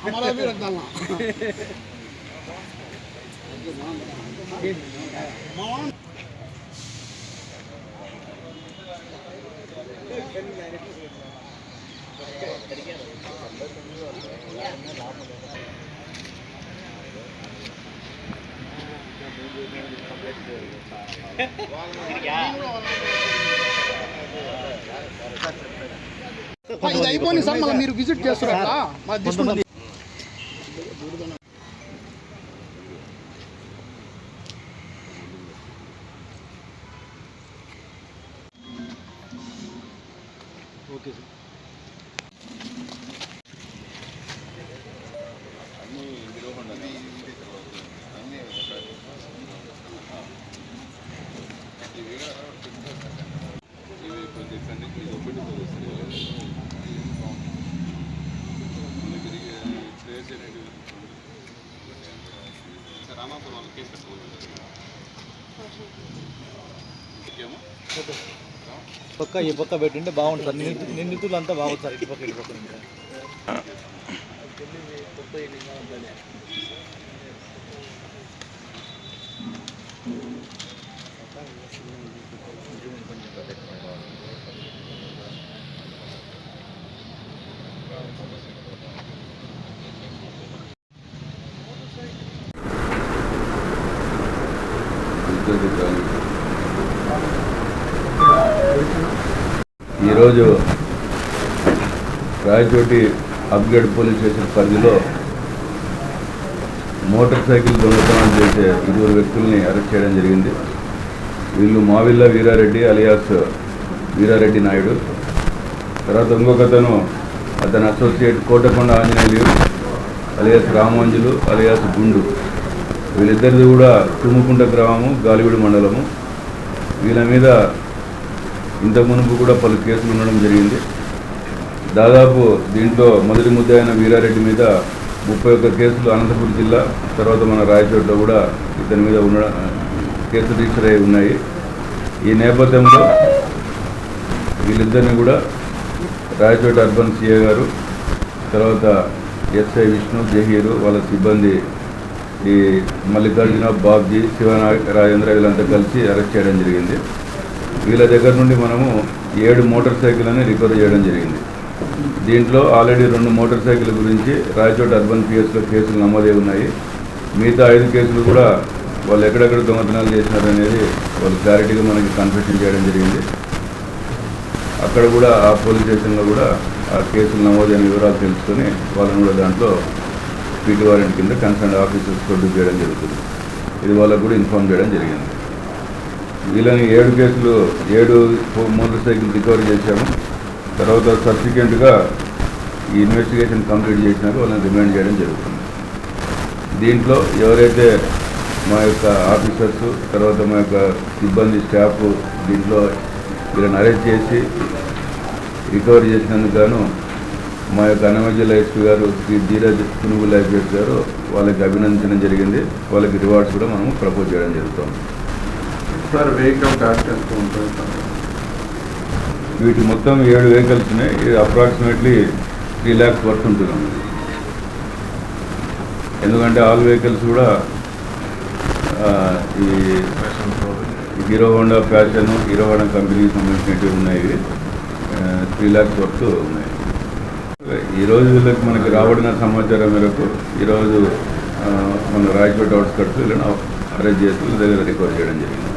हमारा भी रख डालना। ఇది అయిపోయింది సార్, మళ్ళీ మీరు విజిట్ చేస్తారా? Okay sir. పక్క ఈ పక్క పెట్టింటే బాగుంటుంది సార్. నిందితులు అంతా బాగుంది సార్. ఇటు పక్క ఈరోజు రాయచోటి అప్గ్రేడ్ పోలీస్ స్టేషన్ పరిధిలో మోటార్ సైకిల్ దొంగతనం చేసే 2 వ్యక్తుల్ని అరెస్ట్ చేయడం జరిగింది. వీళ్ళు మావిల్ల వీరారెడ్డి అలియాస్ వీరారెడ్డి నాయుడు, తర్వాత ఇంకొకతను అతని associate Kotakonda Anjaneyulu alias Ramanjulu alias గుండు. వీళ్ళిద్దరిది కూడా తుమ్ముకుంట గ్రామము, గాలివీడు మండలము. వీళ్ళ మీద ఇంతకు మునుపు కూడా పలు కేసులు ఉండడం జరిగింది. దాదాపు దీంట్లో మొదటి ముద్దాయిన వీరారెడ్డి మీద 31 కేసులు అనంతపురం జిల్లా, తర్వాత మన రాయచోట్లో కూడా ఇతని మీద కేసులు రిజిస్టర్ అయి ఉన్నాయి. ఈ నేపథ్యంలో వీళ్ళిద్దరిని కూడా రాయచోట అర్బన్ సిఏ గారు, తర్వాత ఎస్ఐ విష్ణు, జహీరు, వాళ్ళ సిబ్బంది ఈ మల్లికార్జున, బాబ్జీ, శివరాజేంద్ర వీళ్ళంతా కలిసి అరెస్ట్ చేయడం జరిగింది. వీళ్ళ దగ్గర నుండి మనము 7 మోటార్ సైకిళ్ళని రికవర్ చేయడం జరిగింది. దీంట్లో ఆల్రెడీ 2 మోటార్ సైకిల్ గురించి రాయచోట అర్బన్ పిఎస్లో కేసులు నమోదై ఉన్నాయి. మిగతా 5 కేసులు కూడా వాళ్ళు ఎక్కడెక్కడ దొంగతనాలు చేసినారనేది వాళ్ళు క్లారిటీగా మనకి కన్ఫెషన్ చేయడం జరిగింది. అక్కడ కూడా ఆ పోలీస్ స్టేషన్లో కూడా ఆ కేసులు నమోదైన వివరాలు తెలుసుకొని వాళ్ళని కూడా దాంట్లో పీటీ వారెంట్ కింద కన్సర్న్ ఆఫీసర్స్ ప్రొడ్యూస్ చేయడం జరుగుతుంది. ఇది వాళ్ళకు కూడా ఇన్ఫార్మ్ చేయడం జరిగింది. వీళ్ళని 7 కేసులు 7 మోటార్ సైకిల్ రికవరీ చేశాము. తర్వాత సబ్సిక్వెంట్గా ఈ ఇన్వెస్టిగేషన్ కంప్లీట్ చేసినారో వాళ్ళని రిమాండ్ చేయడం జరుగుతుంది. దీంట్లో ఎవరైతే మా యొక్క ఆఫీసర్స్, తర్వాత మా యొక్క సిబ్బంది, స్టాఫ్ దీంట్లో వీళ్ళని అరెస్ట్ చేసి రికవరీ చేసినందుకు గాను మా యొక్క అన్నమయ్య జిల్లా ఎస్పీ గారు శ్రీ ధీరజ్ పునుగుల ఐపీఎస్ గారు వాళ్ళకి అభినందించడం జరిగింది. వాళ్ళకి రివార్డ్స్ కూడా మనము ప్రపోజ్ చేయడం జరుగుతుంది. సార్ వెహికల్ కాస్ట్ ఎంత ఉంటుంది? వీటి మొత్తం 7 వెహికల్స్ ఉన్నాయి. ఇది అప్రాక్సిమేట్లీ 3 lakhs వర్త్ ఉంటుంది. ఎందుకంటే ఆల్ వెహికల్స్ కూడా ఈ hero Honda fashion, hero Honda కంపెనీకి సంబంధించినవి ఉన్నాయి. 3 lakhs వర్త్ ఉన్నాయి. ఈరోజు వీళ్ళకి మనకి రాబడిన సమాచారం మేరకు ఈరోజు మన రాయచోట అవుట్స్కట్స్ వీళ్ళని అరెస్ట్ చేసి వీళ్ళ దగ్గర రికవర్ చేయడం జరిగింది.